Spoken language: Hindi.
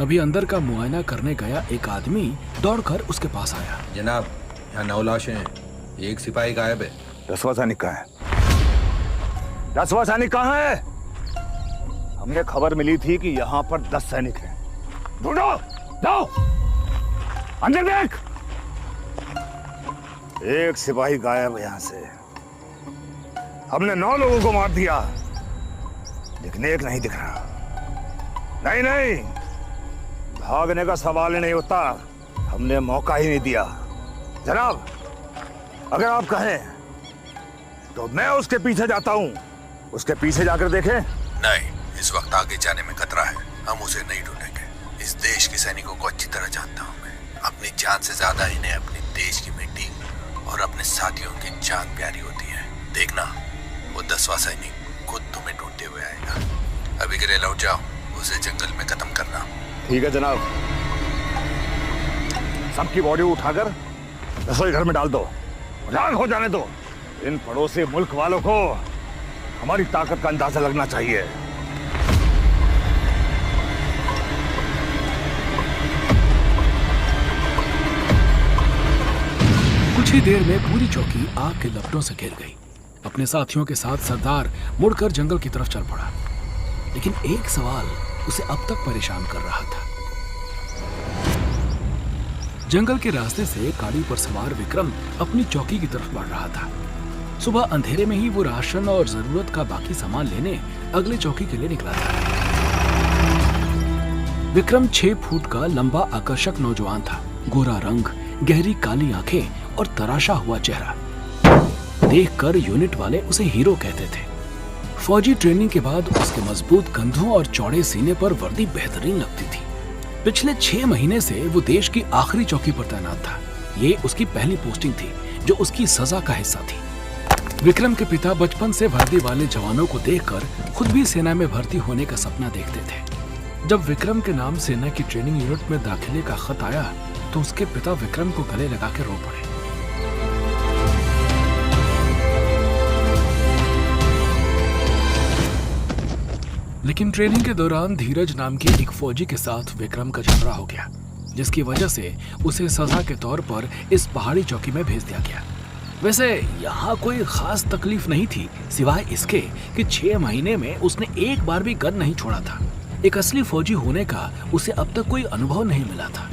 तभी अंदर का मुआयना करने गया एक आदमी दौड़कर उसके पास आया। जनाब, यहाँ 9 लाशें हैं, एक सिपाही गायब है। 10वां सैनिक कहाँ है? 10वां सैनिक कहाँ है? हमने खबर मिली थी कि यहाँ पर 10 सैनिक हैं। ढूंढो, जाओ, अंदर देख। एक सिपाही गायब है यहाँ से। हमने 9 लोगों को मार दिया, लेकिन एक नहीं दिख रहा। नहीं नहीं, भागने का सवाल ही नहीं होता, हमने मौका ही नहीं दिया। जनाब, अगर आप कहें तो मैं उसके पीछे जाता हूं। उसके पीछे जाकर देखें। नहीं, इस वक्त आगे जाने में खतरा है, हम उसे नहीं ढूंढेंगे। इस देश के सैनिकों को अच्छी तरह जानता हूं मैं। अपनी जान से ज्यादा इन्हें अपने देश की मिट्टी और अपने साथियों की जान प्यारी होती है। देखना, वो 10वां सैनिक खुद तुम्हें ढूंढते हुए आएगा। अभी के लिए लौट जाओ, उसे जंगल में खत्म करना। ठीक है जनाब। सबकी बॉडी उठाकर रसोई घर में डाल दो, राख हो जाने दो। इन पड़ोसी मुल्क वालों को हमारी ताकत का अंदाजा लगना चाहिए। कुछ ही देर में पूरी चौकी आग के लपटों से घिर गई। अपने साथियों के साथ सरदार मुड़कर जंगल की तरफ चल पड़ा, लेकिन एक सवाल उसे अब तक परेशान कर रहा था। जंगल के रास्ते से गाड़ी पर सवार विक्रम अपनी चौकी की तरफ बढ़ रहा था। सुबह अंधेरे में ही वो राशन और जरूरत का बाकी सामान लेने अगले चौकी के लिए निकला था। विक्रम 6 फुट का लंबा आकर्षक नौजवान था। गोरा रंग, गहरी काली आंखें और तराशा हुआ चेहरा। देखकर यूनिट वाले उसे हीरो कहते थे। फौजी ट्रेनिंग के बाद उसके मजबूत कंधों और चौड़े सीने पर वर्दी बेहतरीन लगती थी। पिछले 6 महीने से वो देश की आखिरी चौकी पर तैनात था। ये उसकी पहली पोस्टिंग थी, जो उसकी सजा का हिस्सा थी। विक्रम के पिता बचपन से वर्दी वाले जवानों को देखकर खुद भी सेना में भर्ती होने का सपना देखते थे। जब विक्रम के नाम सेना की ट्रेनिंग यूनिट में दाखिले का खत आया, तो उसके पिता विक्रम को गले लगा के रो पड़े। लेकिन ट्रेनिंग के दौरान धीरज नाम के एक फौजी के साथ विक्रम का झगड़ा हो गया, जिसकी वजह से उसे सजा के तौर पर इस पहाड़ी चौकी में भेज दिया गया। वैसे यहाँ कोई खास तकलीफ नहीं थी, सिवाय इसके कि 6 महीने में उसने एक बार भी गन नहीं छोड़ा था। एक असली फौजी होने का उसे अब तक कोई अनुभव नहीं मिला था।